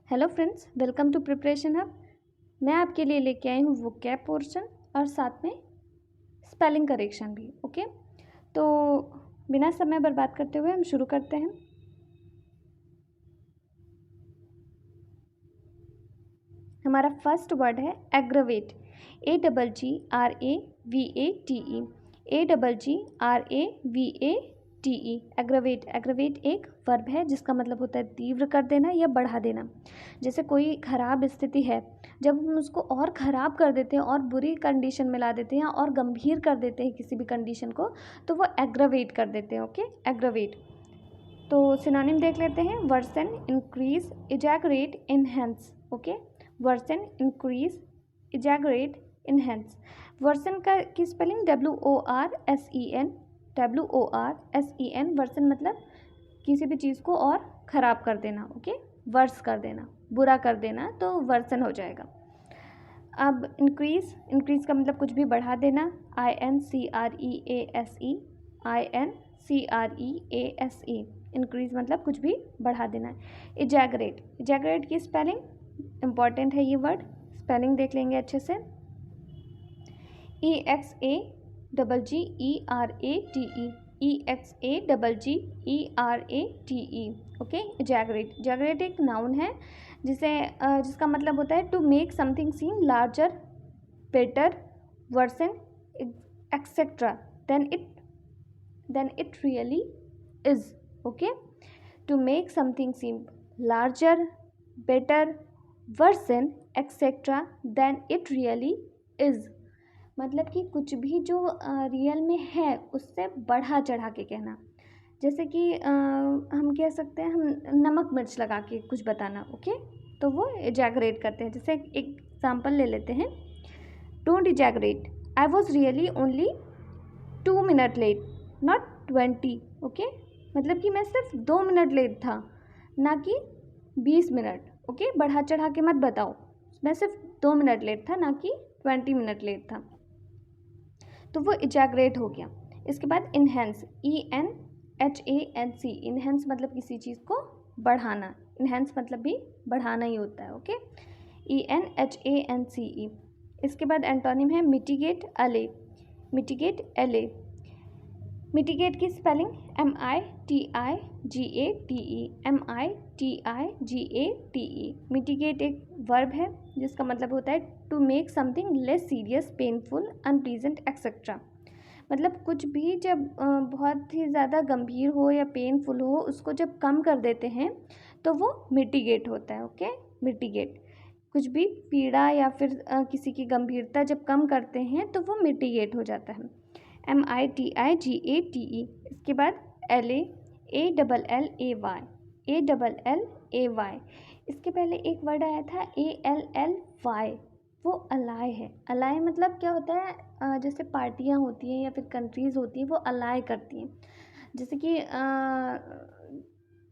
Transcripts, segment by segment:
Hello friends, welcome to preparation hub. मैं आपके लिए लेके आई हूँ वोकैब पोर्शन और साथ में स्पेलिंग करेक्शन भी। ओके, तो बिना समय बर्बाद करते हुए हम शुरू करते हैं। हमारा फर्स्ट वर्ड है aggravate. AGGRAVATE। AGGRAVATE। Aggravate. Aggravate एक वर्ब है जिसका मतलब होता है तीव्र कर देना या बढ़ा देना। जैसे कोई ख़राब स्थिति है, जब हम उसको और ख़राब कर देते हैं और बुरी कंडीशन में ला देते हैं और गंभीर कर देते हैं किसी भी कंडीशन को, तो वो एग्रवेट कर देते हैं। Okay, aggravate. तो सिनोनिम देख लेते हैं। Worsen, increase, exaggerate, enhance. Okay, worsen, increase, exaggerate, enhance. Worsen का की स्पेलिंग WORSEN। WORSEN। वर्सन मतलब किसी भी चीज़ को और ख़राब कर देना। ओके, वर्स कर देना, बुरा कर देना, तो वर्सन हो जाएगा। अब इंक्रीज, इंक्रीज का मतलब कुछ भी बढ़ा देना। INCREASE। INCREASE। इंक्रीज मतलब कुछ भी बढ़ा देना है। एजैगरेट, एजैगरेट की स्पेलिंग इंपॉर्टेंट है ये वर्ड, स्पेलिंग देख लेंगे अच्छे से। EXAGGERATE। EXAGGERATE। Okay, exaggerate. Exaggerate एक नाउन है जिसका मतलब होता है to make something seem larger, better, version, etcetera than it really is. Okay, to make something seem larger, better, version, etcetera than it really is. मतलब कि कुछ भी जो रियल में है उससे बढ़ा चढ़ा के कहना। जैसे कि हम कह सकते हैं, हम नमक मिर्च लगा के कुछ बताना। ओके, तो वो एजैगरेट करते हैं। जैसे एक एग्जाम्पल ले लेते हैं। Don't exaggerate, I was really only 2 minute late not 20। Okay, मतलब कि मैं सिर्फ 2 मिनट लेट था, ना कि 20 मिनट। ओके, बढ़ा चढ़ा के मत बताओ, मैं सिर्फ 2 मिनट लेट था, ना कि 20 मिनट लेट था। तो वो एजैगरेट हो गया। इसके बाद इनहेंस। ENHANC। इनहेंस मतलब किसी चीज़ को बढ़ाना। इनहेंस मतलब भी बढ़ाना ही होता है। Okay, ENHANCE। इसके बाद एंटोनिम है मिटिगेट, अले। मिटिगेट, एले। मिटिगेट की स्पेलिंग MITIGATE। MITIGATE। मिटिगेट एक वर्ब है जिसका मतलब होता है to make something less serious, painful, unpleasant, etcetera. मतलब कुछ भी जब बहुत ही ज़्यादा गंभीर हो या पेनफुल हो, उसको जब कम कर देते हैं तो वो मिटिगेट होता है। Okay, mitigate. कुछ भी पीड़ा या फिर किसी की गंभीरता जब कम करते हैं तो वो मिटिगेट हो जाता है। MITIGATE। इसके बाद LA, ALLAY। ALLAY। इसके पहले एक वर्ड आया था ALLY, वो अलाय है। अलाय मतलब क्या होता है, जैसे पार्टियां होती हैं या फिर कंट्रीज़ होती हैं, वो अलाय करती हैं। जैसे कि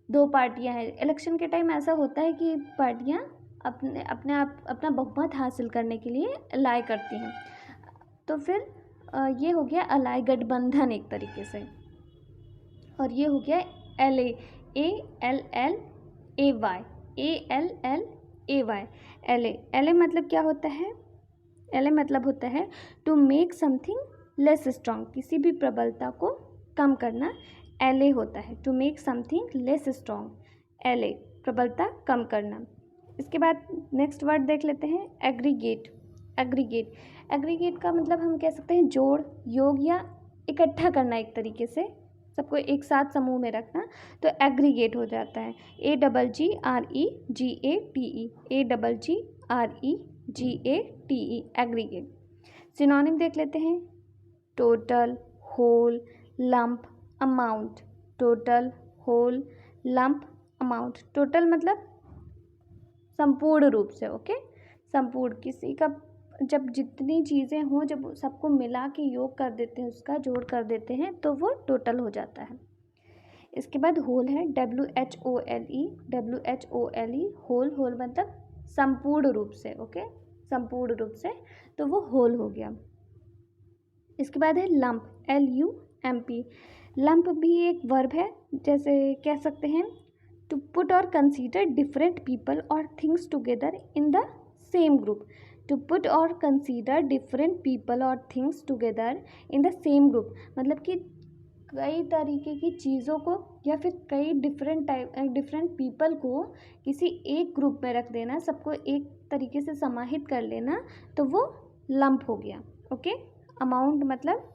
2 पार्टियां हैं, इलेक्शन के टाइम ऐसा होता है कि पार्टियां अपना बहुमत हासिल करने के लिए अलाय करती हैं। तो फिर ये हो गया अलाय, गठबंधन एक तरीके से। और ये हो गया LA, ALLAY। ALLAY। LA मतलब क्या होता है? LA मतलब होता है to make something less strong, किसी भी प्रबलता को कम करना। LA होता है to make something less strong. LA प्रबलता कम करना। इसके बाद नेक्स्ट वर्ड देख लेते हैं, एग्रीगेट। एग्रीगेट, एग्रीगेट का मतलब हम कह सकते हैं जोड़, योग या इकट्ठा करना, एक तरीके से सबको एक साथ समूह में रखना, तो एग्रीगेट हो जाता है। AGGREGATE। AGGREGATE, aggregate. सिनोनिम देख लेते हैं। Total, whole, lump, amount. Total, whole, lump, amount. Total मतलब संपूर्ण रूप से। ओके, संपूर्ण, किसी का जब जितनी चीज़ें हों, जब सबको मिला के योग कर देते हैं, उसका जोड़ कर देते हैं, तो वो टोटल हो जाता है। इसके बाद होल है, WHOLE। WHOLE, whole. होल मतलब संपूर्ण रूप से। ओके, संपूर्ण रूप से, तो वो होल हो गया। इसके बाद है लंप, LUMP। लंप भी एक वर्ब है, जैसे कह सकते हैं टू पुट और कंसीडर डिफरेंट पीपल और things together in the same group. To put और कंसीडर डिफरेंट पीपल और things together in the same group मतलब कि कई तरीके की चीज़ों को या फिर कई डिफरेंट पीपल को किसी एक ग्रुप में रख देना, सबको एक तरीके से समाहित कर लेना, तो वो लंप हो गया। ओके, अमाउंट मतलब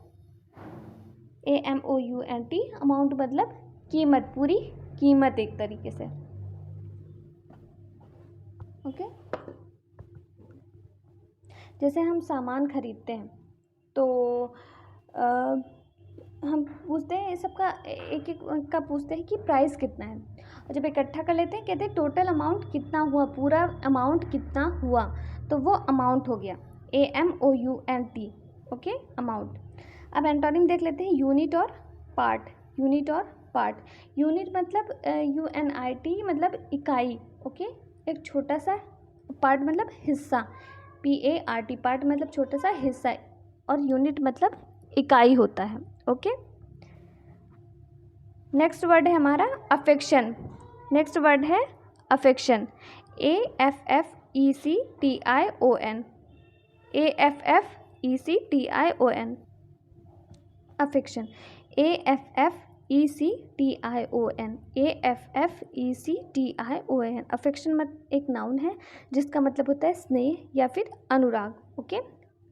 AMOUNT, अमाउंट मतलब कीमत, पूरी कीमत एक तरीके से। ओके, जैसे हम सामान खरीदते हैं तो हम पूछते हैं सबका, एक एक का पूछते हैं कि प्राइस कितना है, और जब इकट्ठा कर लेते हैं कहते हैं टोटल अमाउंट कितना हुआ, पूरा अमाउंट कितना हुआ, तो वो अमाउंट हो गया AMOUNT। Okay, amount. अब एंटोनिम देख लेते हैं, यूनिट और पार्ट। यूनिट और पार्ट, यूनिट मतलब UNIT मतलब इकाई। ओके, एक छोटा सा, पार्ट मतलब हिस्सा, PART, पार्ट मतलब छोटा सा हिस्सा, और यूनिट मतलब इकाई होता है। ओके, नेक्स्ट वर्ड है हमारा अफेक्शन। नेक्स्ट वर्ड है affection, AFFECTION, AFFECTION, affection, AFFECTION, AFFECTION। Affection मत एक नाउन है जिसका मतलब होता है स्नेह या फिर अनुराग, ओके,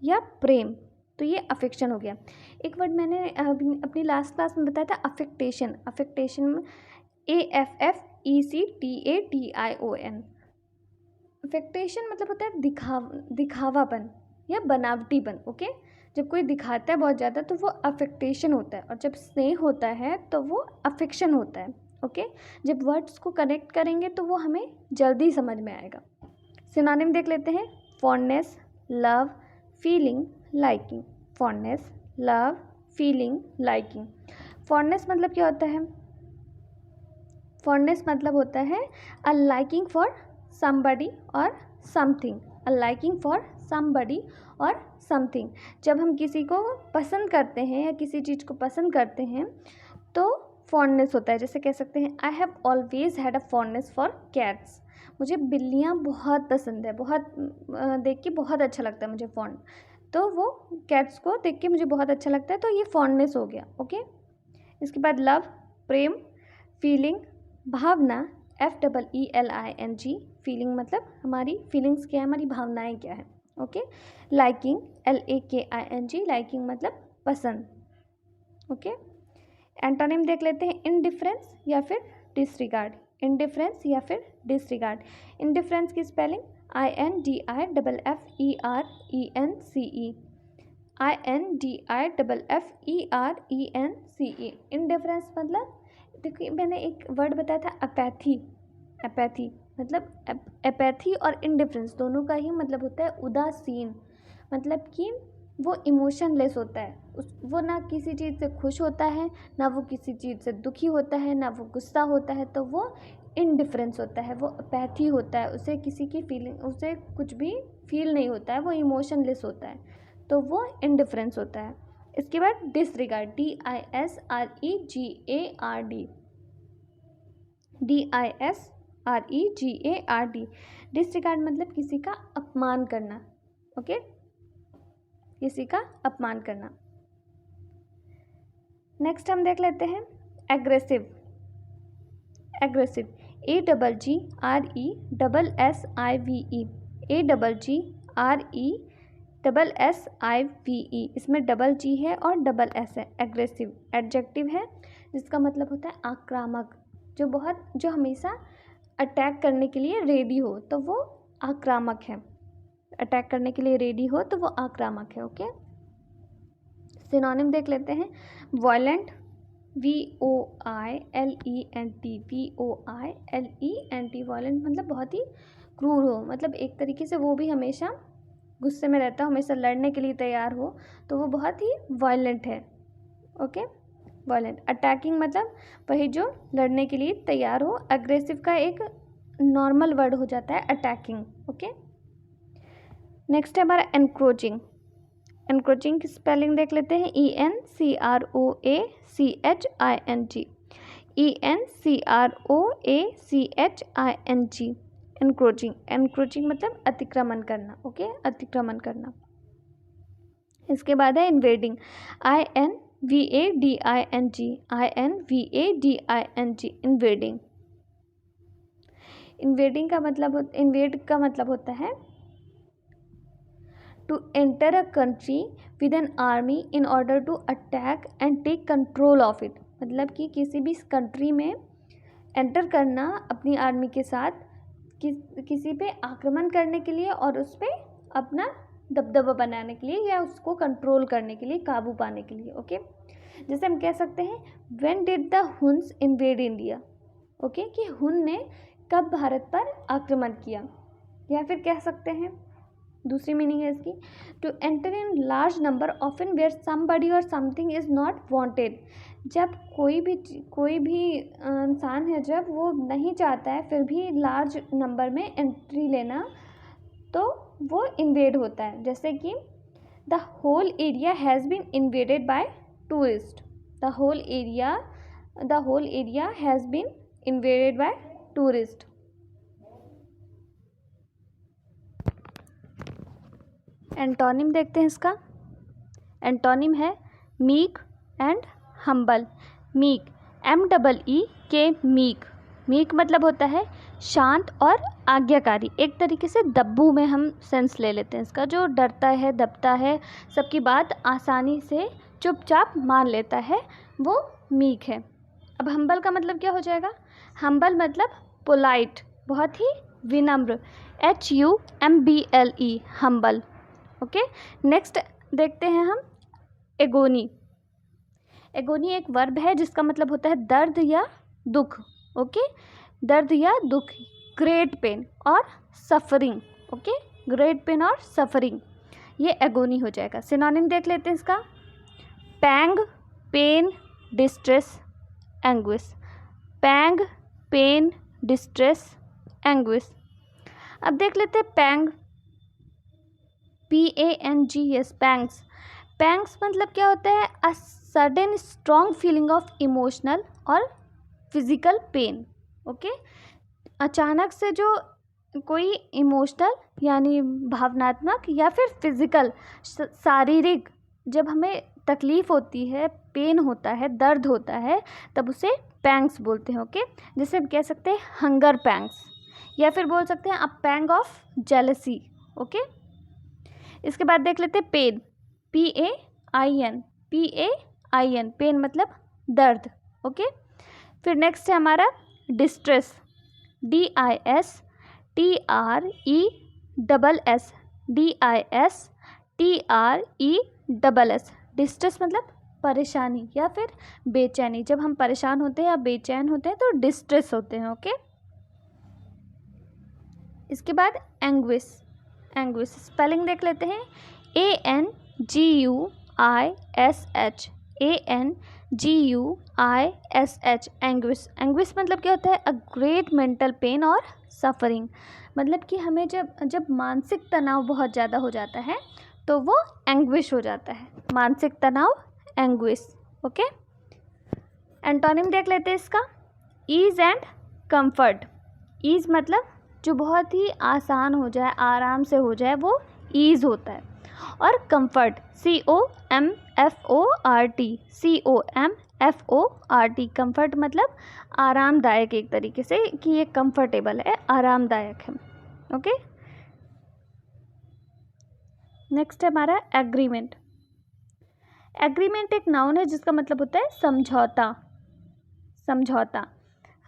या प्रेम, तो ये अफेक्शन हो गया। एक वर्ड मैंने अपनी लास्ट क्लास में बताया था, अफेक्टेशन। Affectation AFFECTATION। अफेक्टेशन मतलब होता है दिखावापन या बनावटीपन। ओके, जब कोई दिखाता है बहुत ज़्यादा तो वो अफेक्टेशन होता है, और जब स्नेह होता है तो वो अफेक्शन होता है। ओके, जब वर्ड्स को कनेक्ट करेंगे तो वो हमें जल्दी समझ में आएगा। सिनोनिम देख लेते हैं, fondness, love, feeling, liking. Fondness, love, feeling, liking. Fondness मतलब क्या होता है? फॉन्डनेस मतलब होता है अ लाइकिंग फॉर समबडी और something. A liking for somebody और समथिंग। जब हम किसी को पसंद करते हैं या किसी चीज़ को पसंद करते हैं तो फॉन्डनेस होता है। जैसे कह सकते हैं, I have always had a fondness for cats. मुझे बिल्लियाँ बहुत पसंद है, बहुत देख के बहुत अच्छा लगता है मुझे फॉन्ड, तो वो कैट्स को देख के मुझे बहुत अच्छा लगता है, तो ये फॉन्डनेस हो गया। ओके, इसके बाद लव, प्रेम, फीलिंग, भावना, FEELING। फीलिंग मतलब हमारी फीलिंग्स क्या है, हमारी भावनाएं क्या है। ओके, लाइकिंग, LAKING, लाइकिंग मतलब पसंद। ओके, एंटोनिम देख लेते हैं, इनडिफरेंस या फिर डिसरिगार्ड। इनडिफरेंस या फिर डिसरिगार्ड। इनडिफरेंस की स्पेलिंग INDIFFERENCE, INDIFFERENCE। इनडिफरेंस मतलब, देखिए मैंने एक वर्ड बताया था अपैथी। अपैथी मतलब अपैथी और इनडिफरेंस दोनों का ही मतलब होता है उदासीन, मतलब कि वो इमोशनलेस होता है, वो ना किसी चीज़ से खुश होता है, ना वो किसी चीज़ से दुखी होता है, ना वो गुस्सा होता है, तो वो इनडिफरेंस होता है, वो अपैथी होता है, उसे किसी की फीलिंग, उसे कुछ भी फील नहीं होता है, वो इमोशनलेस होता है, तो वो इनडिफरेंस होता है। इसके बाद डिसरिगार्ड, DISREGARD। डिसरिगार्ड मतलब किसी का अपमान करना। ओके, किसी का अपमान करना। नेक्स्ट हम देख लेते हैं एग्रेसिव। Aggressive, AGGRESSIVE, AGGRESSIVE। इसमें डबल G है और डबल S है। एग्रेसिव एडजेक्टिव है जिसका मतलब होता है आक्रामक, जो हमेशा अटैक करने के लिए रेडी हो, तो वो आक्रामक है। अटैक करने के लिए रेडी हो तो वो आक्रामक है। ओके, सिनोनिम देख लेते हैं, वॉयलेंट, VOILENT, वॉयलेंट मतलब बहुत ही क्रूर हो, मतलब एक तरीके से वो भी हमेशा गुस्से में रहता हो, हमेशा लड़ने के लिए तैयार हो, तो वो बहुत ही वॉयलेंट है। Okay, violent. अटैकिंग मतलब वही जो लड़ने के लिए तैयार हो। अग्रेसिव का एक नॉर्मल वर्ड हो जाता है अटैकिंग। ओके, नेक्स्ट है हमारा एनक्रोचिंग। एनक्रोचिंग की स्पेलिंग देख लेते हैं, ENCROACHING। ENCROACHING, encroaching. एनक्रोचिंग मतलब अतिक्रमण करना, ओके, अतिक्रमण करना। इसके बाद है इन्वेडिंग, INVADING, इन्वेडिंग। इन्वेडिंग का मतलब, इन्वेड का मतलब होता है to enter a country with an army in order to attack and take control of it. मतलब कि किसी भी कंट्री में एंटर करना अपनी आर्मी के साथ, किसी पे आक्रमण करने के लिए और उस पर अपना दबदबा बनाने के लिए या उसको कंट्रोल करने के लिए, काबू पाने के लिए, ओके। जैसे हम कह सकते हैं when did the Hund's invade India, okay, कि हुन ने कब भारत पर आक्रमण किया। या फिर कह सकते हैं, दूसरी मीनिंग है इसकी, to enter in large number often where somebody और समथिंग इज़ नॉट वांटेड। जब कोई भी इंसान है, जब वो नहीं चाहता है फिर भी लार्ज नंबर में एंट्री लेना, तो वो इन्वेड होता है। जैसे कि the whole area has been invaded by tourist, the whole area has been invaded by tourist. Antonym देखते हैं इसका। एंटोनिम है meek and humble. Meek, MEEK, meek. Meek मतलब होता है शांत और आज्ञाकारी। एक तरीके से दब्बू में हम सेंस ले लेते हैं इसका, जो डरता है, दबता है, सबकी बात आसानी से चुपचाप मान लेता है, वो मीक है। अब हम्बल का मतलब क्या हो जाएगा? हम्बल मतलब पोलाइट, बहुत ही विनम्र, HUMBLE, हम्बल, ओके। नेक्स्ट देखते हैं हम एगोनी। एगोनी एक वर्ब है जिसका मतलब होता है दर्द या दुख, ओके, दर्द या दुख, ग्रेट पेन और सफरिंग, ओके, ग्रेट पेन और सफरिंग, ये एगोनी हो जाएगा। सिनोनिम देख लेते हैं इसका। पैंग, पेन, डिस्ट्रेस, एंग्विश। पैंग, पेन, डिस्ट्रेस, एंग्विश। अब देख लेते हैं पैंग, PANGS, पैंग्स। पैंग्स मतलब क्या होता है? A sudden strong feeling of emotional और फिजिकल पेन, ओके। अचानक से जो कोई इमोशनल यानी भावनात्मक या फिर फिजिकल, शारीरिक, जब हमें तकलीफ़ होती है, पेन होता है, दर्द होता है, तब उसे पैंग्स बोलते हैं, ओके। जैसे हम कह सकते हैं हंगर पैंग्स, या फिर बोल सकते हैं अ पैंग ऑफ जेलसी, ओके। इसके बाद देख लेते हैं पेन, PAIN, पेन मतलब दर्द, ओके। फिर नेक्स्ट है हमारा डिस्ट्रेस, DISTRESS, DISTRESS। डिस्ट्रेस मतलब परेशानी या फिर बेचैनी। जब हम परेशान होते हैं या बेचैन होते हैं तो डिस्ट्रेस होते हैं, ओके। इसके बाद एंग्विश। एंग्विश स्पेलिंग देख लेते हैं, ANGUISH, ANGUISH, एंग्विश। एंग्विश मतलब क्या होता है? अ ग्रेट मेंटल पेन और सफरिंग। मतलब कि हमें जब मानसिक तनाव बहुत ज़्यादा हो जाता है तो वो एंग्विश हो जाता है, मानसिक तनाव, एंग्विश, ओके। एंटोनिम देख लेते हैं इसका। Ease and comfort. ईज़ मतलब जो बहुत ही आसान हो जाए, आराम से हो जाए, वो ईज़ होता है। और कंफर्ट, COMFORT, कंफर्ट मतलब आरामदायक, एक तरीके से कि ये कंफर्टेबल है, आरामदायक है, ओके। नेक्स्ट है हमारा एग्रीमेंट। एग्रीमेंट एक नाउन है जिसका मतलब होता है समझौता। समझौता,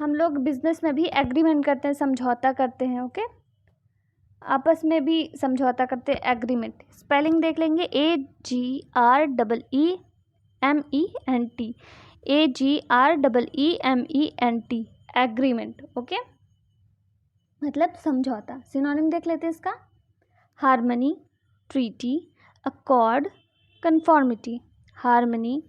हम लोग बिजनेस में भी एग्रीमेंट करते हैं, समझौता करते हैं, ओके। आपस में भी समझौता करते हैं, एग्रीमेंट। स्पेलिंग देख लेंगे, AGREEMENT, AGREEMENT, एग्रीमेंट, ओके, मतलब समझौता। सिनोनिम देख लेते हैं इसका। Harmony, treaty, accord, conformity. Harmony,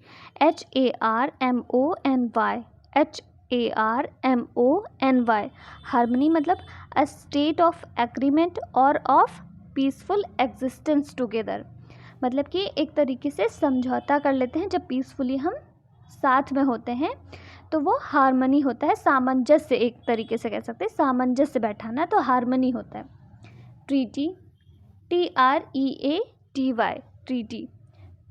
HARMONY, harmony मतलब अ स्टेट ऑफ एग्रीमेंट और ऑफ पीसफुल एग्जिस्टेंस टुगेदर। मतलब कि एक तरीके से समझौता कर लेते हैं, जब पीसफुली हम साथ में होते हैं तो वो हार्मनी होता है, सामंजस्य, एक तरीके से कह सकते हैं सामंजस्य बैठाना, तो हार्मनी होता है। Treaty, TREATY, treaty,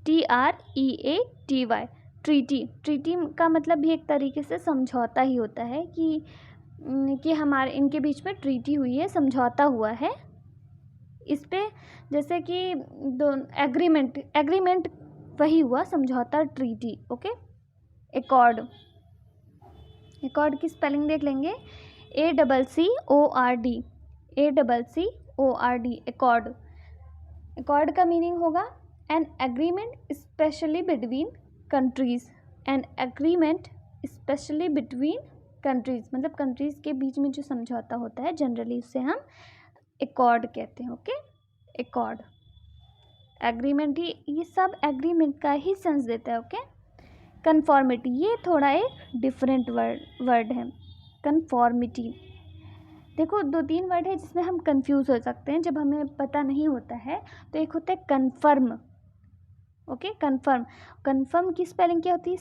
TREATY, treaty. Treaty का मतलब भी एक तरीके से समझौता ही होता है कि हमारे इनके बीच में ट्रीटी हुई है, समझौता हुआ है इस पे, जैसे कि एग्रीमेंट वही हुआ समझौता, ट्रीटी। ओके। एकॉर्ड, एकॉर्ड की स्पेलिंग देख लेंगे, ACCORD, ACCORD, एकॉर्ड। एकॉर्ड का मीनिंग होगा an agreement specially between countries, an agreement specially between countries, मतलब कंट्रीज के बीच में जो समझौता होता है जनरली उससे हम एकॉर्ड कहते हैं। ओके। एकॉर्ड, एग्रीमेंट, ये सब एग्रीमेंट का ही सेंस देता है। ओके। कन्फॉर्मिटी, ये थोड़ा एक डिफरेंट वर्ड है, कन्फॉर्मिटी। देखो 2-3 वर्ड है जिसमें हम कंफ्यूज हो सकते हैं जब हमें पता नहीं होता है। तो एक होता है कन्फर्म। ओके, कन्फर्म, कन्फर्म की स्पेलिंग क्या होती है?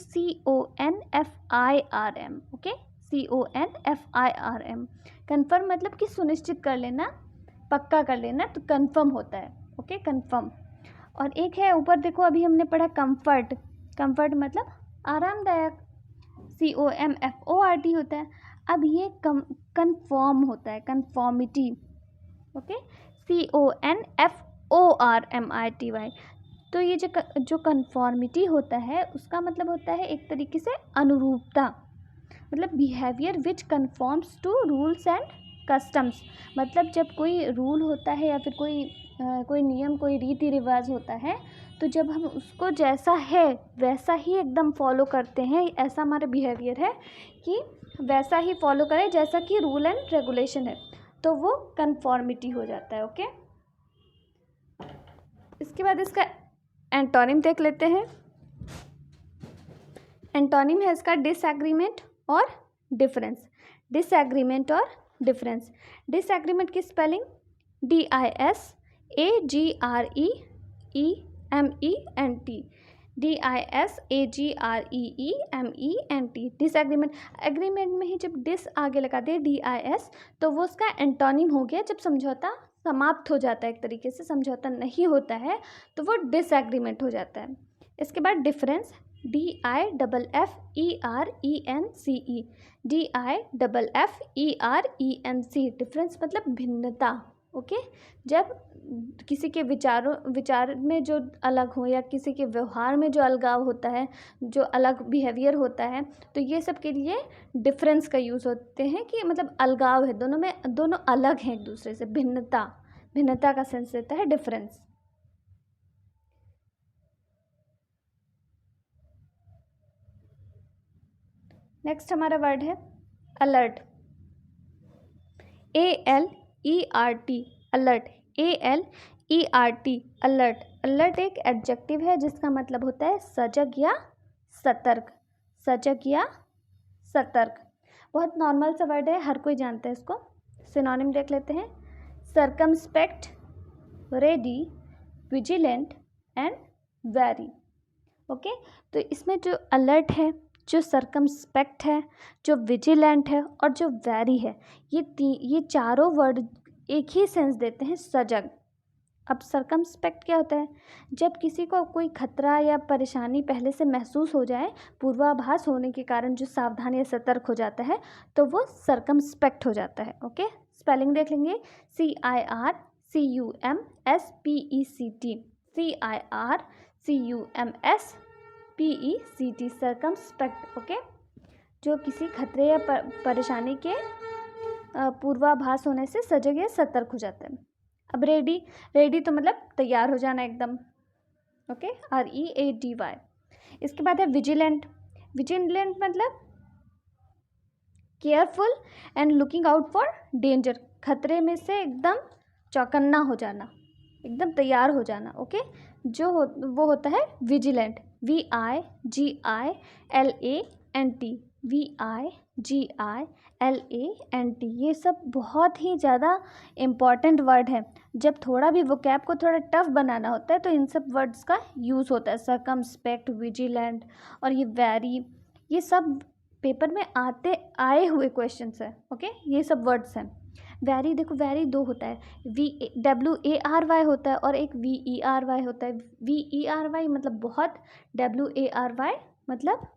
CONFIRM। Okay, CONFIRM। कन्फर्म मतलब कि सुनिश्चित कर लेना, पक्का कर लेना, तो कन्फर्म होता है। Okay, confirm. और एक है ऊपर देखो, अभी हमने पढ़ा कंफर्ट, कंफर्ट मतलब आरामदायक, COMFORT होता है। अब ये कन्फर्म होता है, कन्फॉर्मिटी। Okay, CONFORMITY। तो ये जो कन्फॉर्मिटी होता है उसका मतलब होता है एक तरीके से अनुरूपता, मतलब behaviour which conforms to rules and customs. मतलब जब कोई रूल होता है या फिर कोई नियम, कोई रीति रिवाज होता है, तो जब हम उसको जैसा है वैसा ही एकदम फॉलो करते हैं, ऐसा हमारा बिहेवियर है कि वैसा ही फॉलो करें जैसा कि रूल एंड रेगुलेशन है, तो वो कन्फॉर्मिटी हो जाता है। ओके। इसके बाद इसका एंटोनिम देख लेते हैं। एंटोनिम है इसका डिसएग्रीमेंट और डिफरेंस। डिसएग्रीमेंट और डिफरेंस। डिसएग्रीमेंट की spelling DISAGREEMENT, DISAGREEMENT, disagreement. Agreement में ही जब डिस आगे लगा दे DIS, तो वो उसका एंटोनिम हो गया। जब समझौता समाप्त हो जाता है, एक तरीके से समझौता नहीं होता है, तो वो डिसएग्रीमेंट हो जाता है। इसके बाद डिफरेंस, DIFFERENCE, DIFFERENC, डिफरेंस मतलब भिन्नता। ओके, जब किसी के विचार में जो अलग हो या किसी के व्यवहार में जो अलगाव होता है, जो अलग बिहेवियर होता है, तो ये सब के लिए डिफरेंस का यूज़ होते हैं कि मतलब अलगाव है, दोनों अलग हैं एक दूसरे से, भिन्नता का सेंस देता है डिफरेंस। नेक्स्ट हमारा वर्ड है alert, ALERT, alert, ALERT, alert. Alert एक एडजेक्टिव है जिसका मतलब होता है सजग या सतर्क, सजग या सतर्क। बहुत नॉर्मल सा वर्ड है, हर कोई जानता है इसको। सिनोनिम देख लेते हैं, circumspect, ready, vigilant and very. Okay, तो इसमें जो अलर्ट है, जो सर्कमस्पेक्ट है, जो विजिलेंट है और जो वेरी है, ये चारों वर्ड एक ही सेंस देते हैं, सजग। अब सर्कमस्पेक्ट क्या होता है? जब किसी को कोई खतरा या परेशानी पहले से महसूस हो जाए, पूर्वाभास होने के कारण जो सावधान या सतर्क हो जाता है, तो वो सर्कमस्पेक्ट हो जाता है। ओके, स्पेलिंग देख लेंगे, CIRCUMSPECT, सर्कमस्पेक्ट। ओके, जो किसी खतरे या परेशानी के पूर्वाभास होने से सजग या सतर्क हो जाता है। अब रेडी, रेडी तो मतलब तैयार हो जाना एकदम। Okay, READY। इसके बाद है विजिलेंट। विजिलेंट मतलब careful and looking out for danger, खतरे में से एकदम चौकन्ना हो जाना, एकदम तैयार हो जाना। ओके, वो होता है विजिलेंट, VIGILANT, VIGILANT। ये सब बहुत ही ज़्यादा इम्पॉर्टेंट वर्ड है। जब थोड़ा भी वोकैब को थोड़ा टफ बनाना होता है तो इन सब वर्ड्स का यूज़ होता है, सर्कमस्पेक्ट, विजिलेंट और ये वेरी, ये सब पेपर में आए हुए क्वेश्चंस है। ओके, ये सब वर्ड्स हैं। वेरी, देखो वेरी दो होता है, WARY होता है और एक VERY होता है। VERY मतलब बहुत, WARY मतलब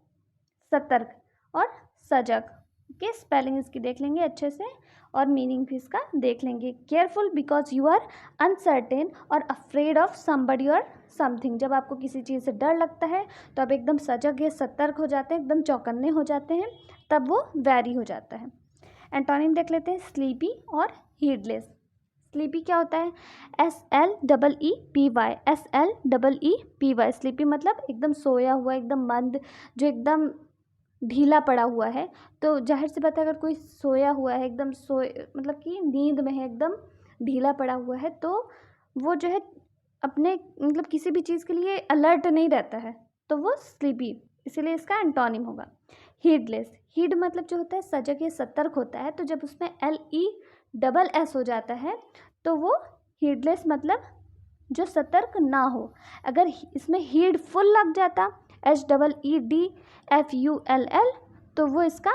सतर्क और सजग। ओके, स्पेलिंग इसकी देख लेंगे अच्छे से और मीनिंग भी इसका देख लेंगे। Careful because you are uncertain और अफ्रेड ऑफ समबडी और समथिंग। जब आपको किसी चीज़ से डर लगता है तो आप एकदम सजग या सतर्क हो जाते हैं, एकदम चौकन्ने हो जाते हैं, तब वो वेरी हो जाता है। एंटोनिम देख लेते हैं, स्लीपी और हीडलेस। स्लीपी क्या होता है? SLEEPY, SLEEPY। स्लीपी मतलब एकदम सोया हुआ, एकदम मंद, जो एकदम ढीला पड़ा हुआ है। तो जाहिर सी बात है, अगर कोई सोया हुआ है, एकदम मतलब कि नींद में है, एकदम ढीला पड़ा हुआ है, तो वो जो है अपने मतलब किसी भी चीज़ के लिए अलर्ट नहीं रहता है, तो वो स्लीपी, इसीलिए इसका एंटोनिम होगा। हीडलेस, हीड मतलब जो होता है सजग या सतर्क होता है, तो जब उसमें LESS हो जाता है तो वो हीडलेस मतलब जो सतर्क ना हो। अगर इसमें हीड फुल लग जाता, HEEDFULL, तो वो इसका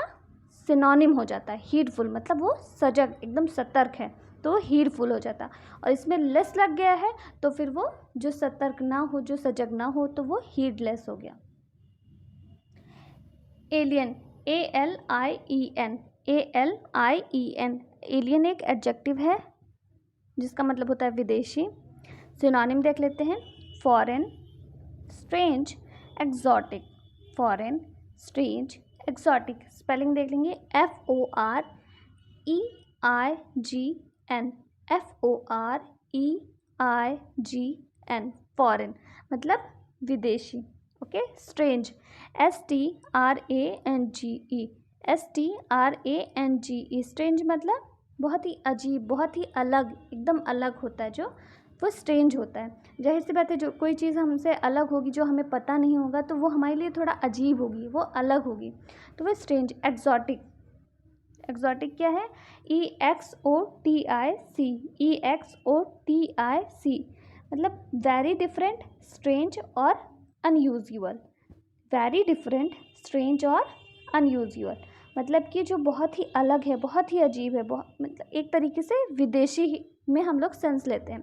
सिनोनिम हो जाता है हीडफुल, मतलब वो सजग एकदम सतर्क है, तो वो हीडफुल हो जाता। और इसमें लेस लग गया है तो फिर वो जो सतर्क ना हो, जो सजग ना हो, तो वो हीडलेस हो गया। Alien, ALIEN, ALIEN। एलियन एक एडजेक्टिव है जिसका मतलब होता है विदेशी। सिनोनिम देख लेते हैं, foreign, strange, exotic. Foreign, strange, exotic. Spelling देख लेंगे, FOREIGN, FOREIGN, फॉरेन मतलब विदेशी। Okay, strange, STRANGE, STRANGE। Strange मतलब बहुत ही अजीब, बहुत ही अलग, एकदम अलग होता है, जो वो स्ट्रेंज होता है। जाहिर सी बात है, जो कोई चीज़ हमसे अलग होगी, जो हमें पता नहीं होगा, तो वो हमारे लिए थोड़ा अजीब होगी, वो अलग होगी, तो वो स्ट्रेंज। एक्जॉटिक, एक्जॉटिक क्या है? EXOTIC, मतलब वेरी डिफरेंट, स्ट्रेंज और अनयूजुअल। वेरी डिफरेंट, स्ट्रेंज और अनयूजुअल मतलब कि जो बहुत ही अलग है, बहुत ही अजीब है, बहुत मतलब एक तरीके से विदेशी में हम लोग सेंस लेते हैं।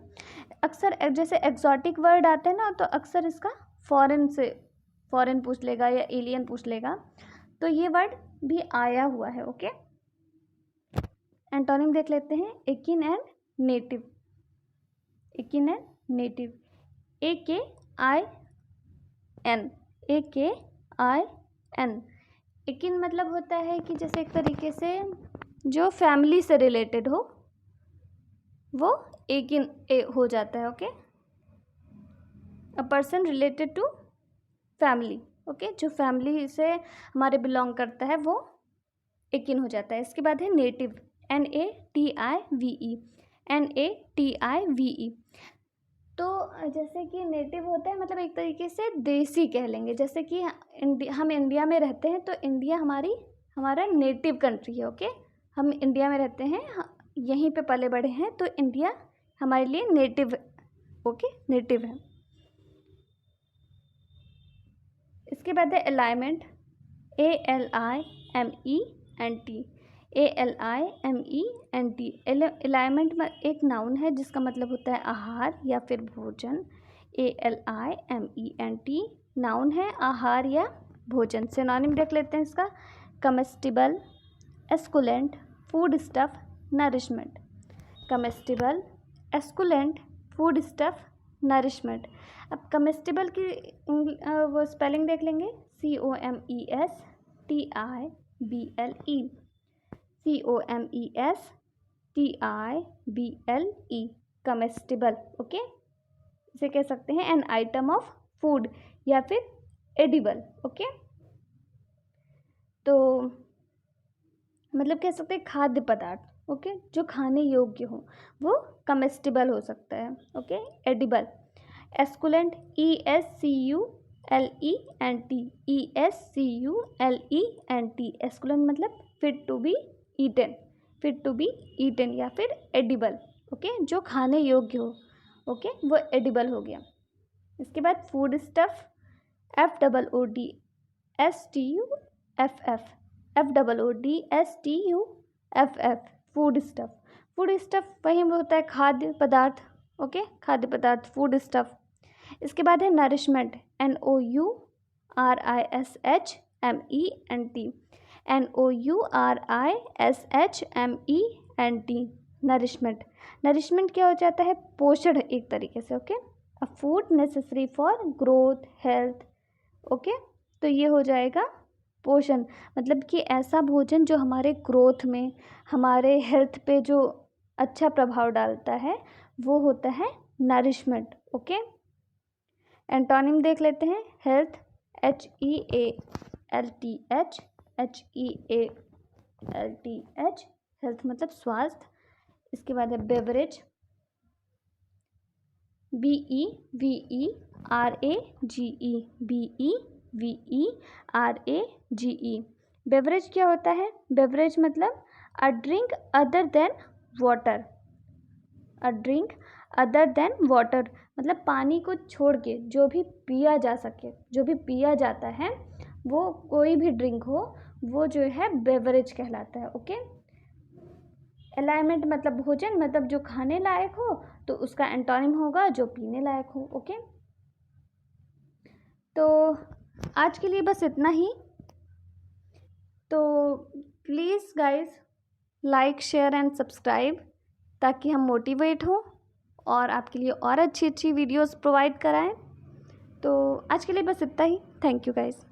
अक्सर जैसे एक्जॉटिक वर्ड आते हैं ना, तो अक्सर इसका फॉरेन पूछ लेगा या एलियन पूछ लेगा, तो ये वर्ड भी आया हुआ है। ओके, एंटोनिम देख लेते हैं, Eakin and native. Eakin and native, AKIN, AKIN। Eakin मतलब होता है कि जैसे एक तरीके से जो फैमिली से रिलेटेड हो, वो एकिन हो जाता है। Okay, a person related to family. Okay, जो फैमिली से हमारे बिलोंग करता है वो एकिन हो जाता है। इसके बाद है नेटिव, NATIVE, NATIVE। तो जैसे कि नेटिव होता है मतलब एक तरीके से देसी कह लेंगे। जैसे कि हम इंडिया में रहते हैं, तो इंडिया हमारा नेटिव कंट्री है। ओके, हम इंडिया में रहते हैं, यहीं पे पले बड़े हैं, तो इंडिया हमारे लिए नेटिव, ओके, नेटिव है। इसके बाद है अलाइनमेंट, ALIMENT, ALIMENT। अलाइनमेंट एक नाउन है जिसका मतलब होता है आहार या फिर भोजन। ALIMENT नाउन है, आहार या भोजन। सिनोनिम देख लेते हैं इसका, comestible, esculent, food stuff, nourishment. Comestible, esculent, food stuff, nourishment. अब कमेस्टिबल की वो स्पेलिंग देख लेंगे, COMESTIBLE, COMESTIBLE, कमेस्टिबल। ओके, इसे कह सकते हैं एन आइटम ऑफ फूड या फिर एडिबल। ओके, तो मतलब कह सकते हैं खाद्य पदार्थ। ओके, जो खाने योग्य हो वो कमेस्टिबल हो सकता है। Okay, edible. Esculent, ESCULENT, ESCULENT। Esculent मतलब fit to be eaten, fit to be eaten या फिर एडिबल। ओके, जो खाने योग्य हो, ओके, वो एडिबल हो गया। इसके बाद food stuff, FOODSTUFF, FOODSTUFF, food stuff. Food stuff वही होता है खाद्य पदार्थ, ओके, खाद्य पदार्थ, फूड स्टफ़। इसके बाद है nourishment, NOURISHMENT, NOURISHMENT, nourishment. Nourishment क्या हो जाता है? पोषण एक तरीके से, okay. A food necessary for growth, health, okay. तो ये हो जाएगा पोषण, मतलब कि ऐसा भोजन जो हमारे ग्रोथ में, हमारे हेल्थ पे जो अच्छा प्रभाव डालता है, वो होता है नरिशमेंट, ओके। एंटोनिम देख लेते हैं। हेल्थ, HEALTH, हेल्थ मतलब स्वास्थ्य। इसके बाद है बेवरेज, BEVERAGE। बेवरेज क्या होता है? बेवरेज मतलब a drink other than water, a drink other than water मतलब पानी को छोड़ के जो भी पिया जा सके, जो भी पिया जाता है, वो कोई भी ड्रिंक हो, वो जो है बेवरेज कहलाता है, ओके। अलाइनमेंट मतलब भोजन, मतलब जो खाने लायक हो, तो उसका एंटोनिम होगा जो पीने लायक हो, ओके। तो आज के लिए बस इतना ही। तो please guys like, share and subscribe, ताकि हम मोटिवेट हों और आपके लिए और अच्छी अच्छी वीडियोस प्रोवाइड कराएं। तो आज के लिए बस इतना ही। Thank you guys.